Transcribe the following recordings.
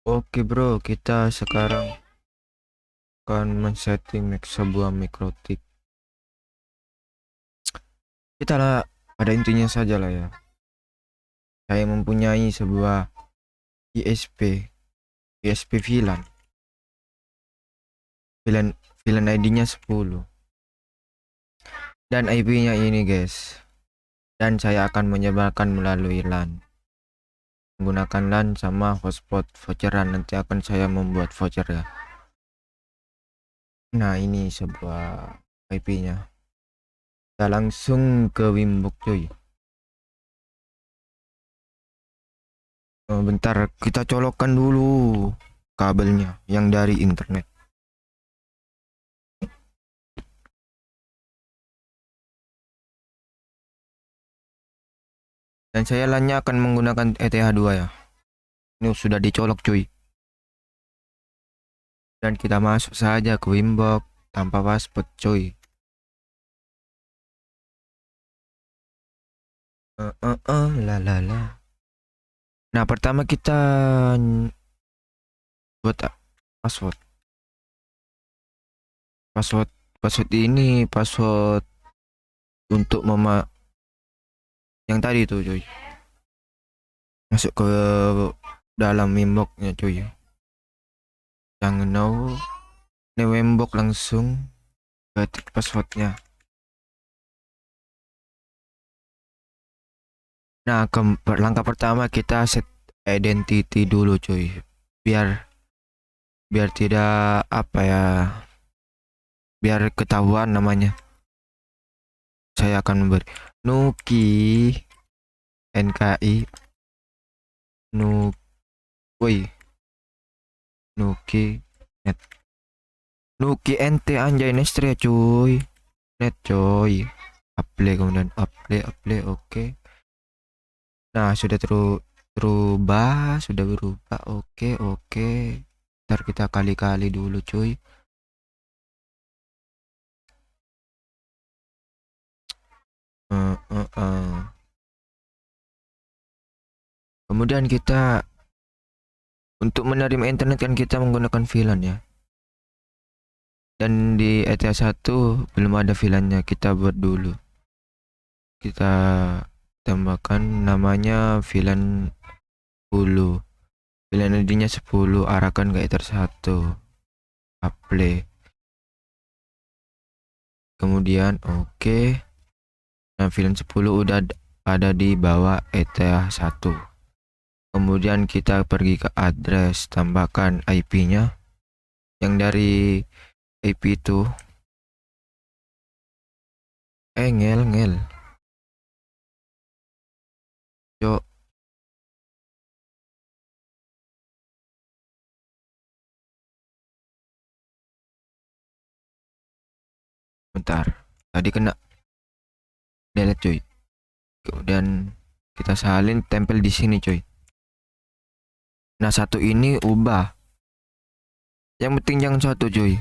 Oke bro, kita sekarang akan men-setting sebuah mikrotik. Kita lah pada intinya saja lah ya. Saya mempunyai sebuah ISP VLAN. VLAN ID-nya 10 dan IP-nya ini guys. Dan saya akan menyebarkan melalui LAN. Menggunakan LAN sama hotspot voucheran. Nanti akan saya membuat voucher ya. Nah, ini sebuah IP-nya. Kita langsung ke Wimbok cuy. Bentar, kita colokkan dulu kabelnya yang dari internet. Dan saya LAN-nya akan menggunakan ETH2 ya. Ini sudah dicolok cuy. Dan kita masuk saja ke Wimbok tanpa password cuy. La la la. Nah, pertama kita buat password. Password ini password untuk yang tadi tuh cuy. Masuk ke dalam Wimboknya cuy. Jangan ini Wimbok langsung ketik passwordnya. Nah, langkah pertama kita set identity dulu cuy. Biar tidak apa ya, biar ketahuan namanya. Saya akan memberi Nuki NKI Nuki net Nuki NT anjay Nestre cuy. Net coy. Apply kemudian apply oke. Nah, sudah berubah. Oke. Ntar kita kali-kali dulu cuy. Kemudian kita untuk menerima internet kan kita menggunakan VLAN ya. Dan di ETH1 belum ada VLAN-nya, kita buat dulu. Kita tambahkan namanya VLAN 10. VLAN ID-nya 10, arahkan ke Ether1. Apply. Kemudian oke. Nah, VLAN 10 udah ada di bawah ETH1. Kemudian kita pergi ke address, tambahkan IP-nya yang dari IP itu. Ngel. Yuk. Bentar. Tadi kena delete cuy. Kemudian kita salin tempel di sini cuy. Nah, satu ini ubah. Yang penting jangan satu cuy.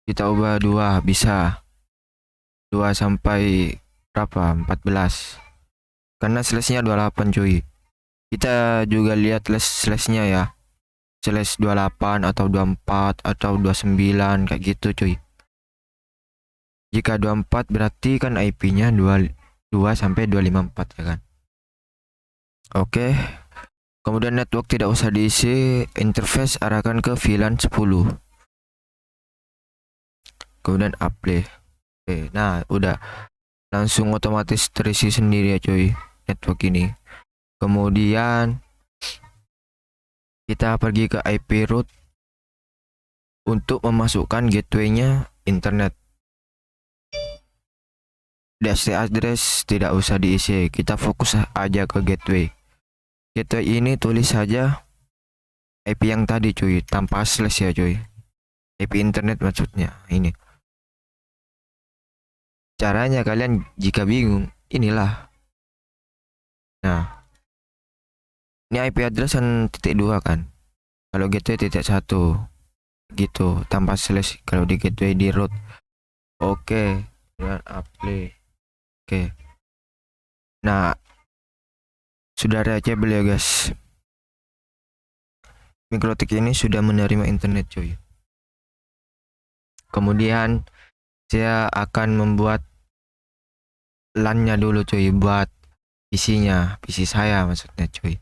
Kita ubah 2 bisa. 2 sampai berapa? 14. Karena slashnya 28 cuy. Kita juga lihat slashnya ya. Slash 28 atau 24 atau 29 kayak gitu cuy. Jika 24 berarti kan IP-nya 2 sampai 254 ya kan. Oke. Kemudian network tidak usah diisi, interface arahkan ke VLAN 10. Kemudian apply. Oke, nah udah langsung otomatis terisi sendiri ya cuy network ini. Kemudian kita pergi ke IP root untuk memasukkan gateway-nya internet. DHT address tidak usah diisi, kita fokus aja ke gateway. Gateway ini tulis saja IP yang tadi cuy, tanpa slash ya cuy. IP internet maksudnya ini. Caranya kalian jika bingung, inilah. Nah, ini IP address kan .2 kan. Kalau gateway .1 gitu, tanpa slash kalau di gateway di root. Oke, dan apply. Oke. Nah, sudah reachable ya guys. Mikrotik ini sudah menerima internet cuy. Kemudian saya akan membuat LAN-nya dulu cuy, buat PC saya maksudnya cuy.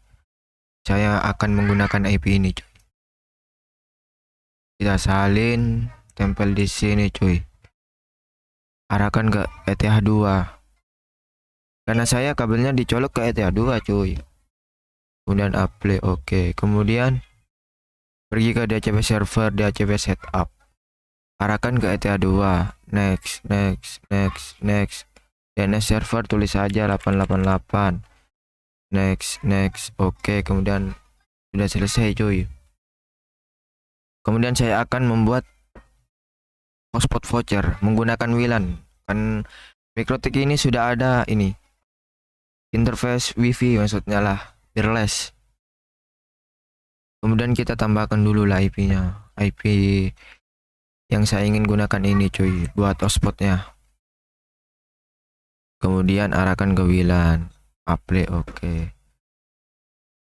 Saya akan menggunakan IP ini cuy. Kita salin, tempel di sini cuy. Arahkan ke ETH2. Karena saya kabelnya dicolok ke ETH2 cuy. Kemudian apply oke. Kemudian pergi ke DHCP server, DHCP setup. Arahkan ke ETH2. Next. DNS server tulis saja 888. Next. Oke, kemudian sudah selesai cuy. Kemudian saya akan membuat hotspot voucher menggunakan WLAN. Kan Mikrotik ini sudah ada ini interface wifi maksudnya lah, wireless. Kemudian kita tambahkan dulu lah IP-nya. IP yang saya ingin gunakan ini cuy, buat hotspotnya. Kemudian arahkan ke WLAN. Apply oke.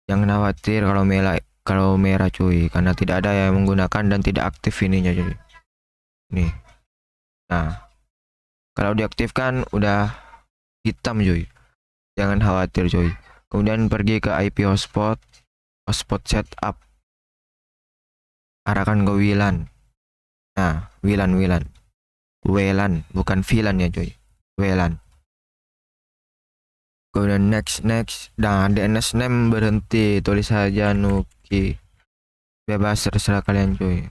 Jangan khawatir kalau merah cuy, karena tidak ada yang menggunakan dan tidak aktif ininya cuy. Nih. Nah, kalau diaktifkan udah hitam cuy. Jangan khawatir cuy. Kemudian pergi ke IP hotspot setup. Arahkan ke WLAN. Nah, WLAN bukan VLAN ya cuy. WLAN. Kemudian next. Nah, DNS name berhenti, tulis saja Nuki. Bebas terserah kalian cuy.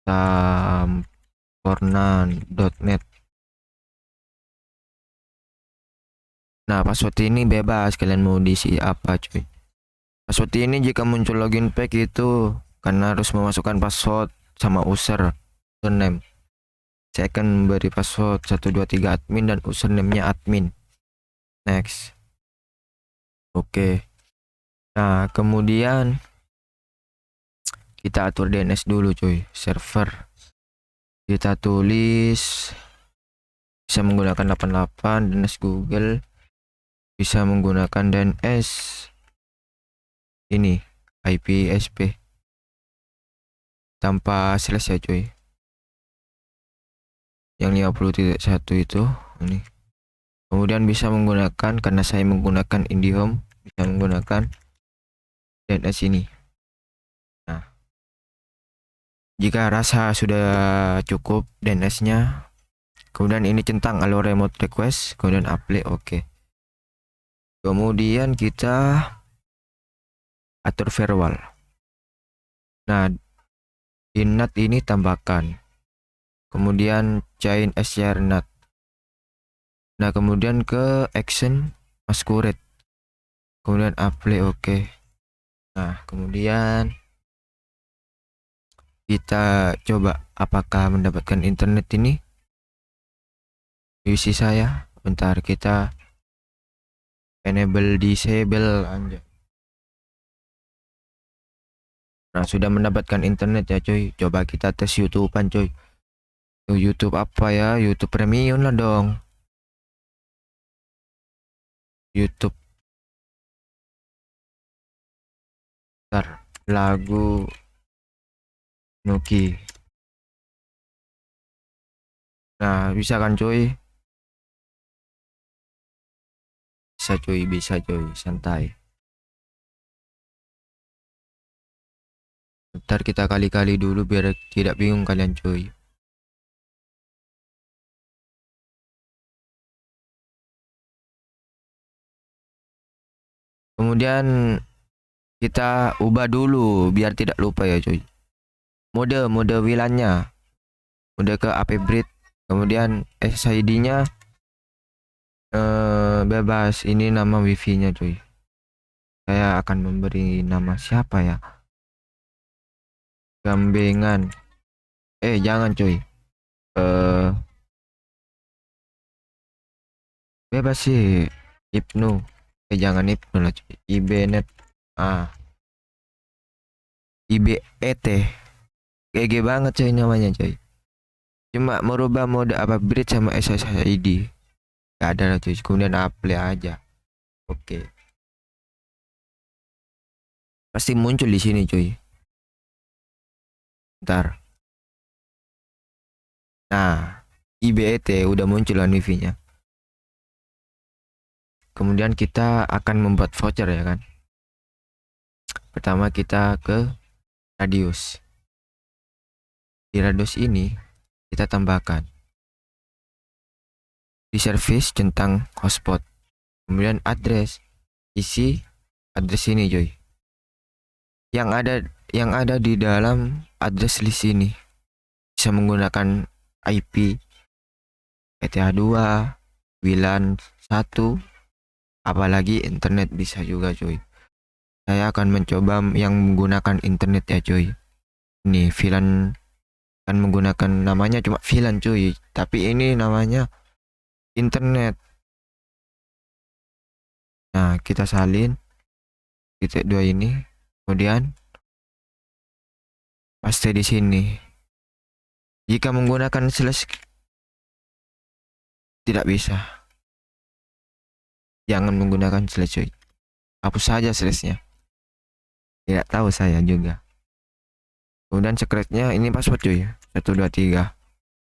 Sampornan.net. Nah, password ini bebas, kalian mau diisi apa cuy. Password ini jika muncul login page itu karena harus memasukkan password sama username. Saya akan memberi password 123 admin dan username-nya admin. Next. Oke. Nah, kemudian kita atur DNS dulu cuy. Server. Kita tulis bisa menggunakan 88 DNS Google. Bisa menggunakan DNS ini IPsp tanpa slash ya cuy. Yang 50.1 itu ini. Kemudian bisa menggunakan, karena saya menggunakan IndiHome, bisa menggunakan DNS ini. Nah, jika rasa sudah cukup DNS-nya, kemudian ini centang allow remote request, kemudian apply oke. Kemudian kita atur firewall. Nah, di NAT ini tambahkan. Kemudian chain SCR NAT. Nah, kemudian ke action masquerade. Kemudian apply oke. Nah, kemudian kita coba apakah mendapatkan internet ini. UC saya. Bentar, kita enable disable aja. Nah, sudah mendapatkan internet ya cuy. Coba kita tes YouTubean cuy. YouTube apa ya? YouTube Premium lah dong. YouTube lagu Nuki. Nah, bisa kan cuy? Bisa cuy, santai. Ntar kita kali-kali dulu biar tidak bingung kalian cuy. Kemudian kita ubah dulu biar tidak lupa ya cuy. Mode WLAN-nya. Mode ke AP Bridge. Kemudian SSID-nya bebas. Ini nama wifi-nya cuy. Saya akan memberi nama siapa ya? Gambengan. Jangan cuy. Bebas sih. Ibnu. Jangan Ibnu lah cuy. IBnet. IBET. GG banget cuy namanya cuy. Cuma merubah mode apa bridge sama SSID. Gak ada lah cuy. Kemudian apply aja. Oke. Pasti muncul di sini cuy. Ntar. Nah, IBET udah muncul kan wifi-nya. Kemudian kita akan membuat voucher ya kan. Pertama kita ke radius. Di radius ini kita tambahkan di service centang hotspot. Kemudian address, isi address ini cuy. Yang ada di dalam address list ini bisa menggunakan IP ETH2, WLAN 1, apalagi internet bisa juga cuy. Saya akan mencoba yang menggunakan internet ya cuy. Ini VLAN kan menggunakan namanya cuma VLAN cuy, tapi ini namanya internet. Nah, kita salin titik 2 ini, kemudian paste di sini. Jika menggunakan slash tidak bisa. Jangan menggunakan slash cuy. Hapus saja slashnya. Tidak tahu saya juga. Kemudian secretnya ini password cuy. 123.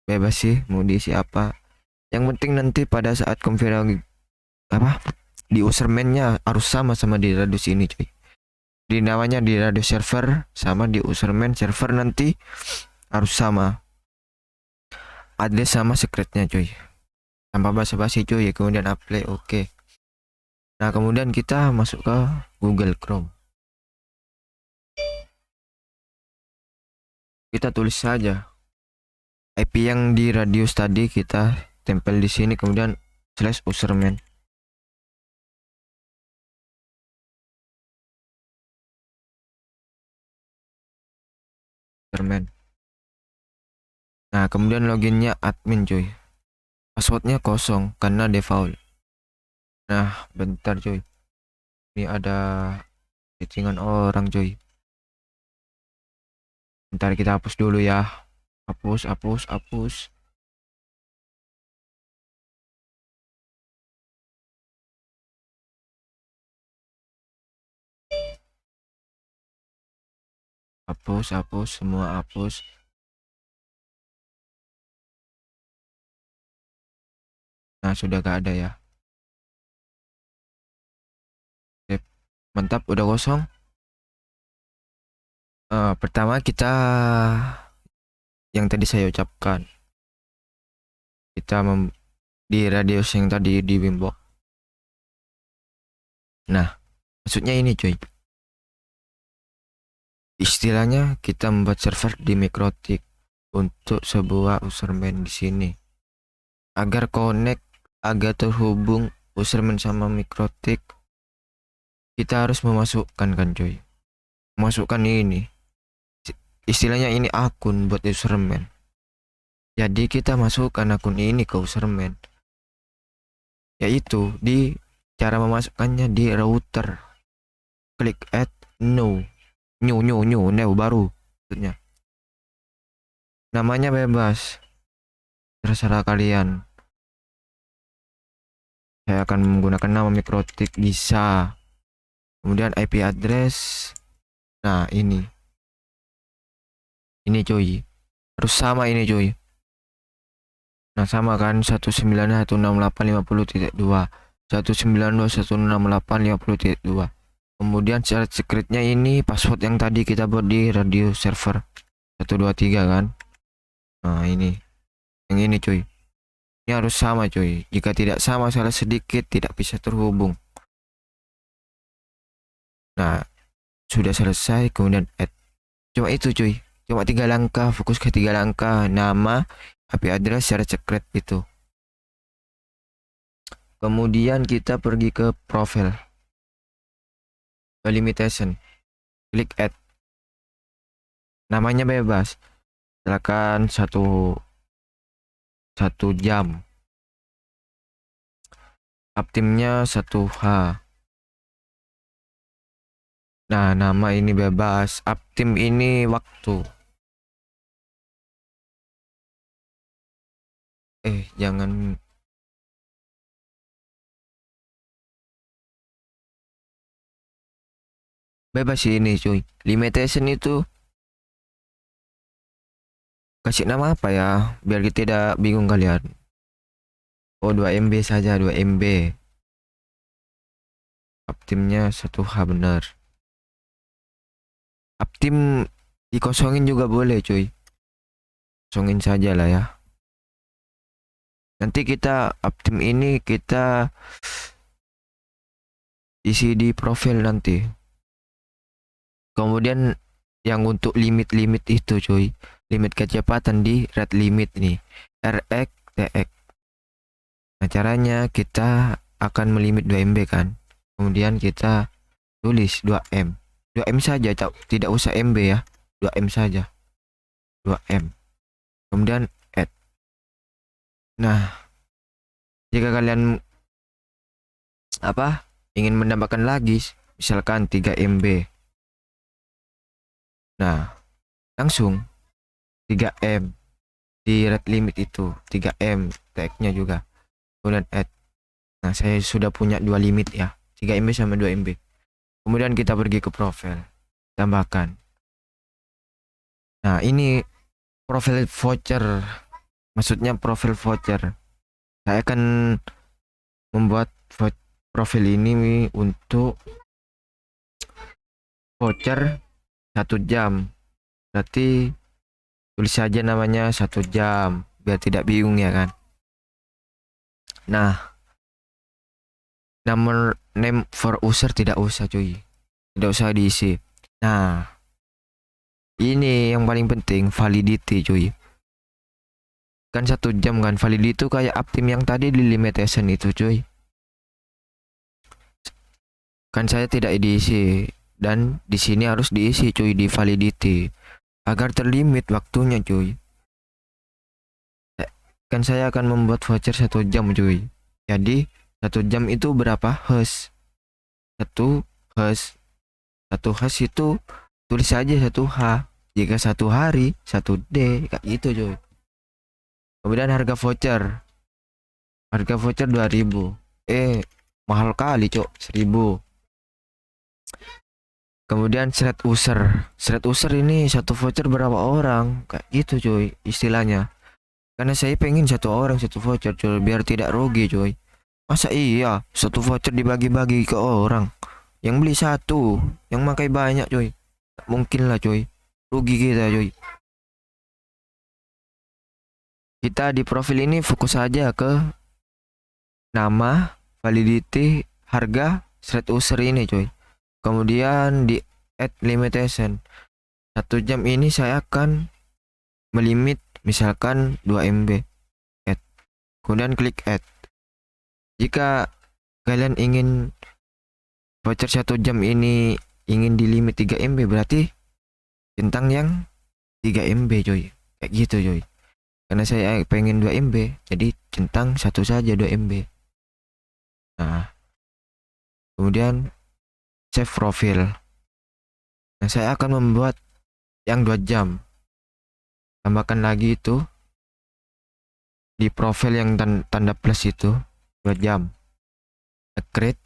Bebas sih mau diisi apa. Yang penting nanti pada saat konfigurasi apa di userman-nya harus sama di radius ini cuy. Di namanya di radius server sama di userman server nanti harus sama. Address sama secretnya cuy. Tanpa basa-basi cuy. Kemudian apply oke. Nah kemudian kita masuk ke Google Chrome. Kita tulis saja IP yang di radius tadi, kita tempel di sini, kemudian slash userman. Nah kemudian loginnya admin cuy. Passwordnya kosong karena default. Nah bentar cuy, ini ada settingan orang cuy. Bentar kita hapus dulu ya. Hapus. Hapus semua hapus. Nah sudah gak ada ya. Sip. Mantap udah kosong. Pertama kita yang tadi saya ucapkan, kita di radius yang tadi di Wimbo. Nah maksudnya ini cuy, istilahnya kita membuat server di Mikrotik untuk sebuah userman di sini. Agar connect, agar terhubung userman sama Mikrotik, kita harus memasukkan kan cuy. Masukkan ini. Istilahnya ini akun buat userman. Jadi kita masukkan akun ini ke userman. Yaitu di cara memasukkannya di router. Klik add new baru maksudnya. Namanya bebas. Terserah kalian. Saya akan menggunakan nama Mikrotik bisa. Kemudian IP address. Nah, ini cuy. Harus sama ini cuy. Nah, sama kan 1916850.2. 192.168.50.2. Kemudian syarat secretnya ini password yang tadi kita buat di radio server 123 kan. Nah, ini. Yang ini cuy. Ini harus sama cuy. Jika tidak sama, salah sedikit tidak bisa terhubung. Nah, sudah selesai, kemudian add. Cuma itu cuy. Cuma 3 langkah, fokus ke 3 langkah. Nama, IP address, syarat secret itu. Kemudian kita pergi ke profile. Ke limitation. Klik add. Namanya bebas. Silakan satu jam. Uptime-nya 1H. Nah, nama ini bebas. Uptime ini waktu. Jangan. bebas sih ini cuy. Limitation itu kasih nama apa ya biar kita tidak bingung kalian. Oh 2 MB saja, 2 MB. Uptimnya 1H bener. Uptim dikosongin juga boleh cuy. Kosongin saja lah ya. Nanti kita uptim ini kita isi di profil nanti. Kemudian yang untuk limit-limit itu cuy, limit kecepatan di rate limit nih, RX TX. Nah caranya kita akan melimit 2 MB kan, kemudian kita tulis 2M 2M saja, tidak usah MB ya, 2M saja, 2M, kemudian add. Nah jika kalian ingin menambahkan lagi misalkan 3 MB, nah langsung 3M di rate limit itu, 3M tag-nya juga, kemudian add. Nah saya sudah punya 2 limit ya, 3 MB sama 2 MB. Kemudian kita pergi ke profil, tambahkan. Nah ini profil voucher, maksudnya profil voucher. Saya akan membuat profil ini untuk voucher 1 jam, berarti tulis saja namanya 1 jam biar tidak bingung ya kan. Nah nomor name for user tidak usah cuy, tidak usah diisi. Nah ini yang paling penting, validity cuy. Kan 1 jam kan, validity itu kayak uptim yang tadi di limitation itu cuy. Kan saya tidak diisi, dan di sini harus diisi cuy di validity agar terlimit waktunya cuy. Kan saya akan membuat voucher 1 jam cuy. Jadi 1 jam itu berapa hash? 1 hash. 1 hash itu tulis saja 1H. Jika 1 hari 1D kayak gitu cuy. Kemudian harga voucher. Harga voucher 2000. Mahal kali cok, 1000. Kemudian thread user. Thread user ini satu voucher berapa orang? Kayak gitu cuy istilahnya. Karena saya pengen 1 orang 1 voucher cuy, biar tidak rugi cuy. Masa iya 1 voucher dibagi-bagi ke orang? Yang beli 1, yang pakai banyak cuy. Mungkin lah cuy. Rugi kita cuy. Kita di profil ini fokus saja ke nama, validity, harga, thread user ini cuy. Kemudian di add limitation. 1 jam ini saya akan melimit misalkan 2 MB. Add. Kemudian klik add. Jika kalian ingin voucher 1 jam ini ingin di limit 3 MB, berarti centang yang 3 MB cuy. Kayak gitu cuy. Karena saya pengen 2 MB, jadi centang 1 saja 2 MB. Nah, kemudian save profil. Nah, saya akan membuat yang 2 jam. Tambahkan lagi itu di profil yang tanda plus itu 2 jam. Create.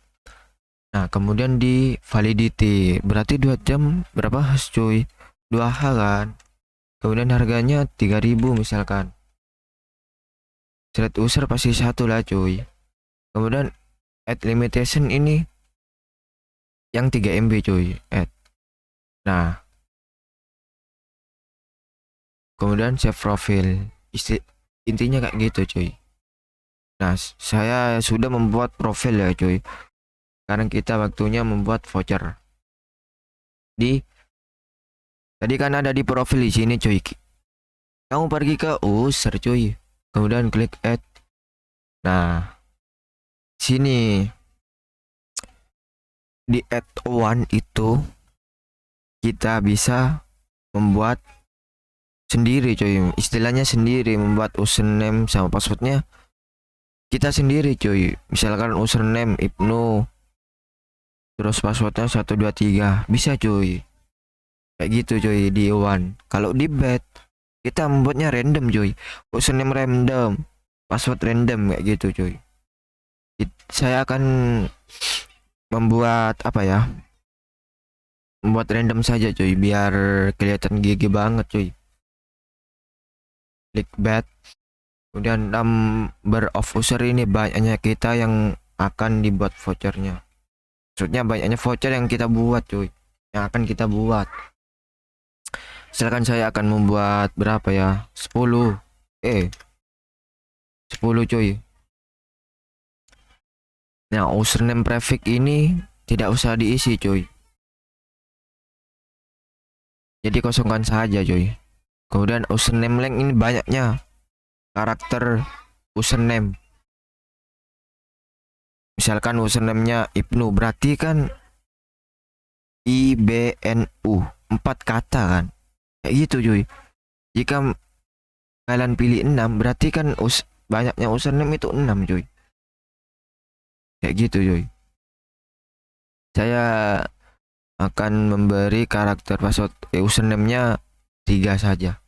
Nah, kemudian di validity, berarti 2 jam berapa hash cuy? 2H kan. Kemudian harganya 3000 misalkan. Thread user pasti 1 lah cuy. Kemudian add limitation ini yang 3 MB cuy, add. Nah, kemudian save profil. Intinya kayak gitu cuy. Nah, saya sudah membuat profil ya cuy. Sekarang kita waktunya membuat voucher. Tadi kan ada di profil di sini cuy. Kamu pergi ke user cuy. Kemudian klik add. Nah, sini di add one itu kita bisa membuat sendiri cuy. Istilahnya sendiri, membuat username sama passwordnya kita sendiri cuy. Misalkan username Ibnu, terus passwordnya 123, bisa cuy. Kayak gitu cuy di one. Kalau di bed kita membuatnya random cuy. Username random, password random kayak gitu cuy. Saya akan membuat apa ya? membuat random saja cuy, biar kelihatan gigi banget cuy. Klik bet. Kemudian number of user ini banyaknya kita yang akan dibuat vouchernya. Maksudnya banyaknya voucher yang kita buat cuy, yang akan kita buat. Misalkan saya akan membuat berapa ya, 10 cuy. Nah, username prefix ini tidak usah diisi cuy, jadi kosongkan saja cuy. Kemudian username length ini banyaknya karakter username. Misalkan username-nya Ibnu, berarti kan IBNU, 4 kata kan, kayak gitu cuy. Jika kalian pilih 6, berarti kan banyaknya username itu 6 cuy, kayak gitu cuy. Saya akan memberi karakter password username-nya 3 saja.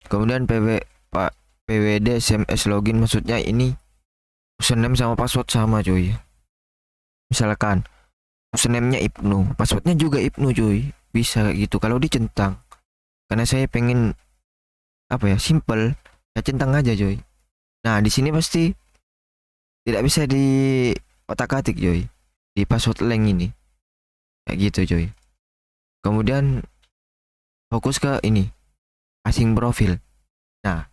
Kemudian PWD SMS login, maksudnya ini username sama password sama cuy. Misalkan username-nya Ibnu, passwordnya juga Ibnu cuy, bisa kayak gitu kalau dicentang. Karena saya pengen apa ya, simple, saya centang aja cuy. Nah di sini pasti tidak bisa di otak-atik cuy, di password length ini, kayak gitu cuy. Kemudian fokus ke ini, asing profil. Nah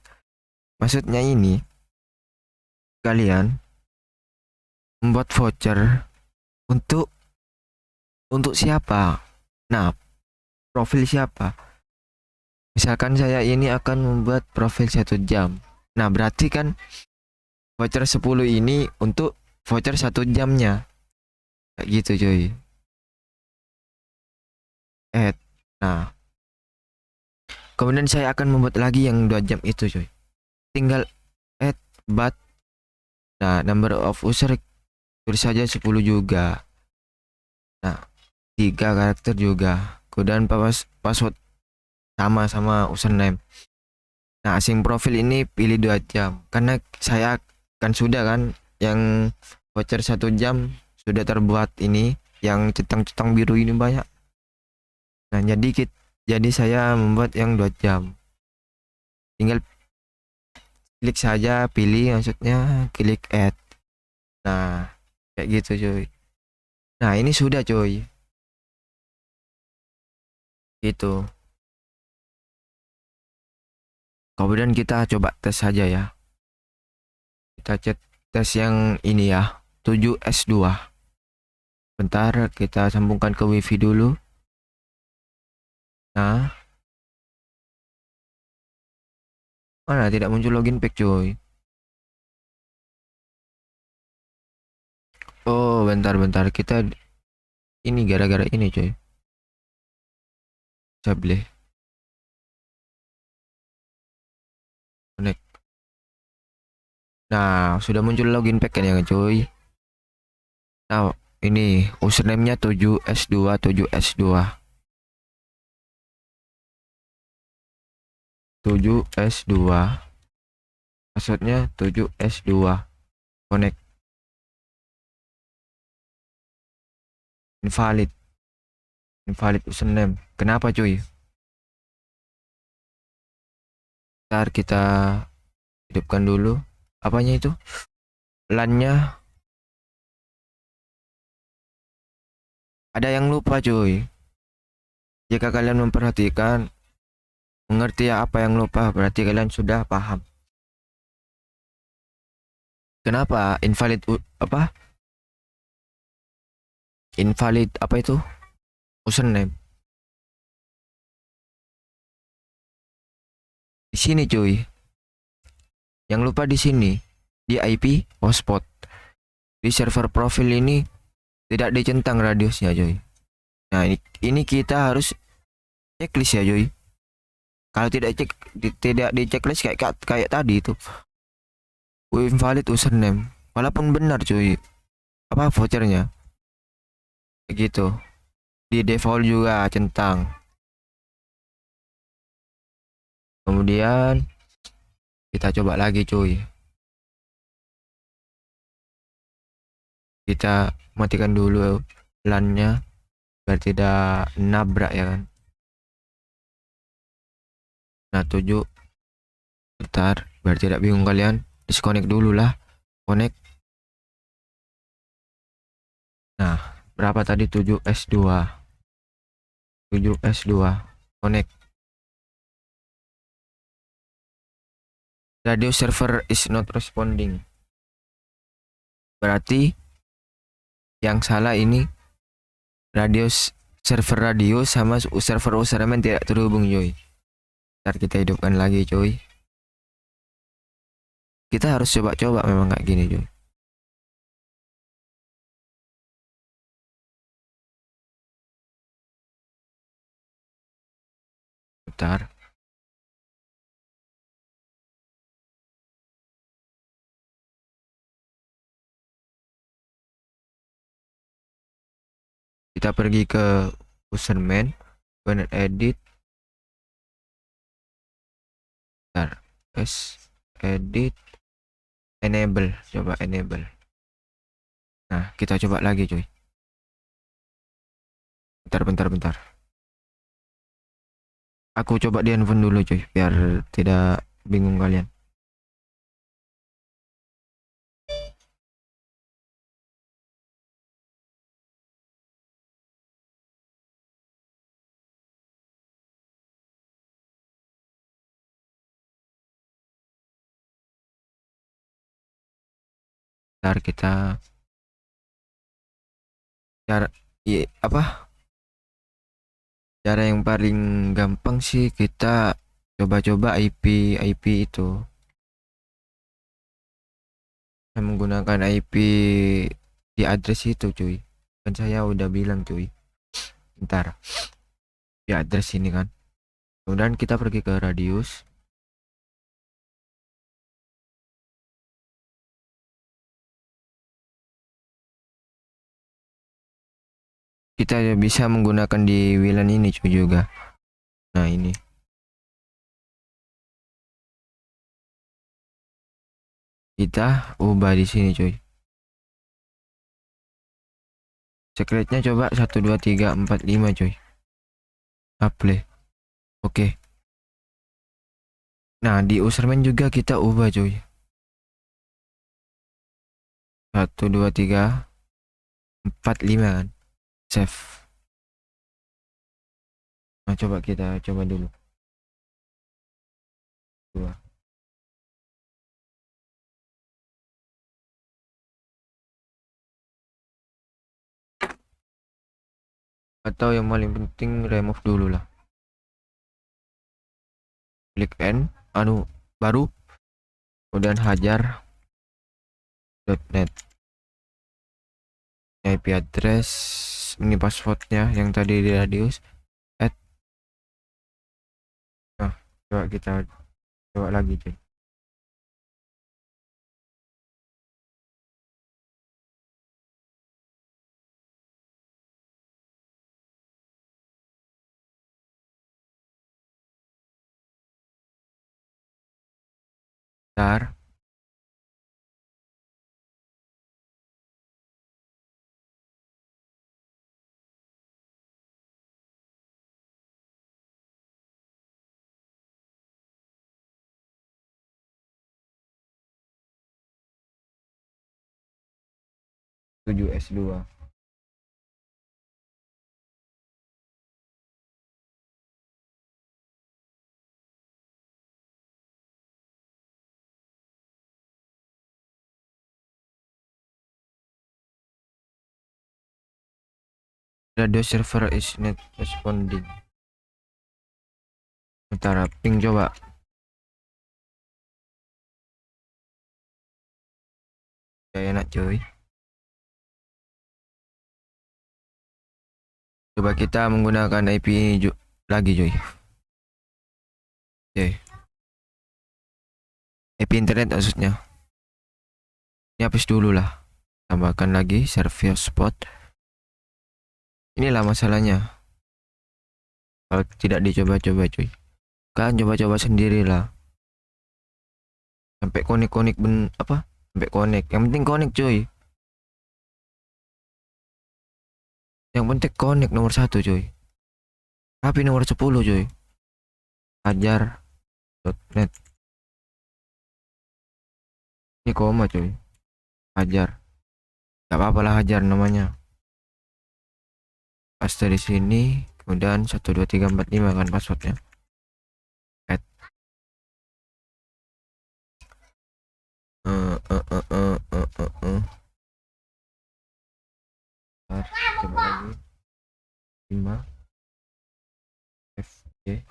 maksudnya ini kalian membuat voucher untuk siapa? Nah, profil siapa? Misalkan saya ini akan membuat profil 1 jam. Nah, berarti kan voucher 10 ini untuk voucher 1 jamnya. Kayak gitu cuy. Nah, kemudian saya akan membuat lagi yang 2 jam itu cuy. Tinggal add but. Nah, number of user tulis saja 10 juga. Nah, 3 karakter juga. Kemudian password sama username. Nah, asing profil ini pilih 2 jam. Karena saya kan sudah kan yang voucher 1 jam sudah terbuat ini, yang centang-centang biru ini banyak. Nah, jadi saya membuat yang 2 jam. Tinggal klik saja, pilih, maksudnya klik add. Nah, kayak gitu cuy. Nah, ini sudah cuy. Gitu. Kemudian kita coba tes saja ya. Kita tes yang ini ya, 7S2. Bentar, kita sambungkan ke wifi dulu. Nah, mana tidak muncul login pack cuy. Oh, bentar, kita ini gara-gara ini cuy. Sable connect. Nah, sudah muncul login pack kan ya cuy. Nah, ini username-nya 7S2, 7S2. 7S2. Passwordnya 7S2. Connect. Invalid. Invalid username. Kenapa cuy? Ntar kita hidupkan dulu. Apanya itu? LAN-nya. Ada yang lupa cuy. Jika kalian memperhatikan, mengerti ya apa yang lupa, berarti kalian sudah paham. Kenapa invalid apa? Invalid apa itu? Username. Di sini cuy. Yang lupa di sini. Di IP hotspot. Di server profil ini tidak dicentang radiusnya cuy. Nah, ini kita harus checklist ya cuy. Kalau tidak di checklist kayak tadi itu. Invalid username. Walaupun benar cuy. Apa vouchernya? Kayak gitu. Di default juga centang. Kemudian kita coba lagi cuy. Kita matikan dulu LAN-nya. biar tidak nabrak ya kan. Nah 7, bentar biar tidak bingung kalian, disconnect dulu lah, connect. Nah berapa tadi, 7S2, 7S2 connect. Radio server is not responding, berarti yang salah ini server radio sama server userman tidak terhubung coy. Ntar kita hidupkan lagi coy. Kita harus coba-coba memang kayak gini coy. Bentar. Kita pergi ke userman, kemudian edit. Bentar. Edit. Enable. Coba enable. Nah, kita coba lagi coy. Bentar. Aku coba di handphone dulu coy, biar tidak bingung kalian. Bentar kita cara cara yang paling gampang sih kita coba-coba IP itu. Saya menggunakan IP di address itu cuy. Kan saya udah bilang cuy. Bentar. Di address ini kan. Kemudian kita pergi ke radius. Kita bisa menggunakan di WLAN ini cuy juga. Nah ini. Kita ubah di sini cuy. Secretnya coba 1 2 3 4 5 cuy. Apply. Oke. Nah di userman juga kita ubah cuy. 1 2 3 4 5 kan. Save. Nah coba kita coba dulu. 2. Atau yang paling penting remove dulu lah. Klik N baru, kemudian hajar .net. IP address ini, passwordnya yang tadi di radius add. Nah coba kita coba lagi cuy. Bentar. Tujuh S2. Radio server is not responding. Bentar, ping coba. Ya enak cuy. Coba kita menggunakan IP ini lagi cuy. Oke. IP internet maksudnya. Ini hapus dulu lah. Tambahkan lagi service spot. Inilah masalahnya. Kalau tidak dicoba-coba cuy. Kan coba-coba sendirilah. Sampai konek sampai konek. Yang penting konek cuy. Yang penting connect nomor 1 coy. Tapi nomor 10 coy. Hajar.net. Ini koma coy. Hajar. Gak apa-apa lah Hajar namanya. Paste di sini, kemudian 12345 kan passwordnya. Add. Coba lagi. 5 FJ.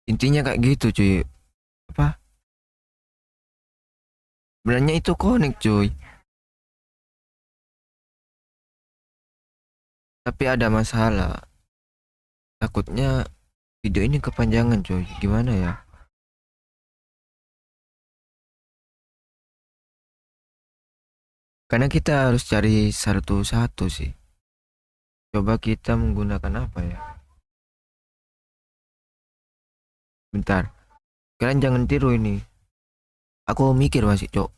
Intinya kayak gitu cuy. Apa? Sebenarnya itu connect cuy. Tapi ada masalah. Takutnya video ini kepanjangan cuy. Gimana ya? Karena kita harus cari satu-satu sih. Coba kita menggunakan apa ya? Bentar. Kalian jangan tiru ini. Aku mikir masih, Cok.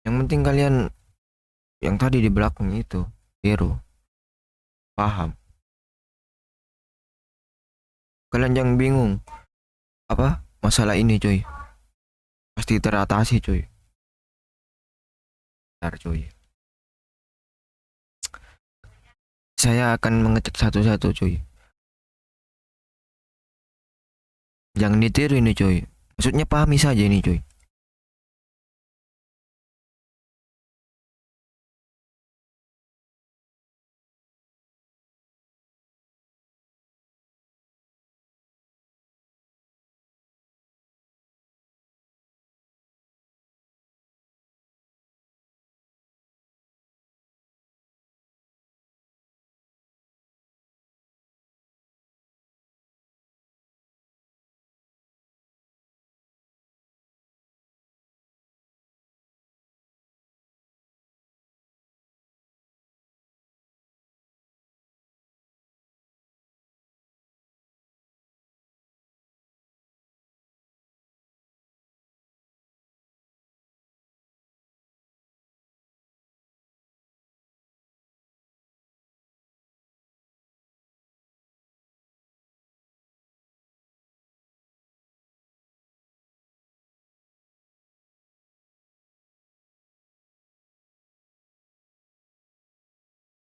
Yang penting kalian yang tadi di belakang itu tiru. Paham? Kalian jangan bingung. Apa? Masalah ini, cuy. Pasti teratasi, cuy. Bentar, cuy. Saya akan mengecek satu-satu, cuy. Jangan ditiru ini, cuy. Maksudnya pahami saja ini, cuy.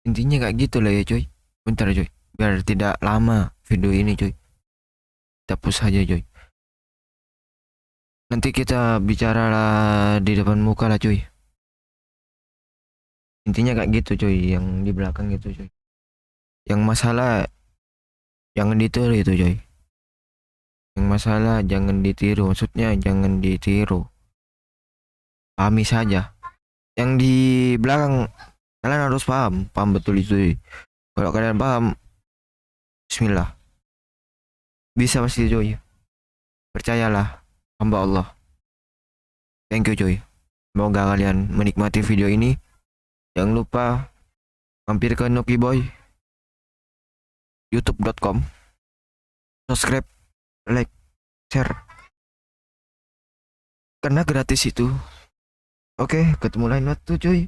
Intinya kayak gitu lah ya, cuy. Bentar, cuy. Biar tidak lama video ini, cuy. Kita push aja, cuy. Nanti kita bicara lah di depan muka lah, cuy. Intinya kayak gitu, cuy. Yang di belakang gitu, cuy. Yang masalah jangan ditiru itu, cuy. Yang masalah jangan ditiru. Maksudnya jangan ditiru. Pahami saja. Yang di belakang kalian harus paham. Paham betul itu, cuy. Kalau kalian paham, bismillah. Bisa pasti, cuy. Percayalah, hamba Allah. Thank you, cuy. Semoga kalian menikmati video ini. Jangan lupa mampir ke Nokiboy youtube.com, subscribe, like, share, karena gratis itu. Oke, ketemu lain waktu, cuy.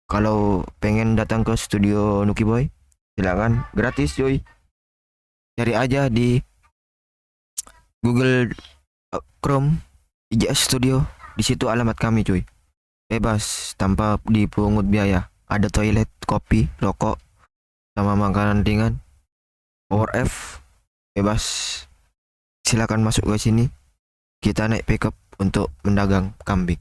Kalau pengen datang ke studio Nokiboy, silakan, gratis, cuy. Cari aja di Google Chrome IJS Studio. Di situ alamat kami, cuy. Bebas tanpa dipungut biaya. Ada toilet, kopi, rokok, sama makanan ringan. Power F bebas. Silakan masuk ke sini. Kita naik pickup untuk mendagang kambing.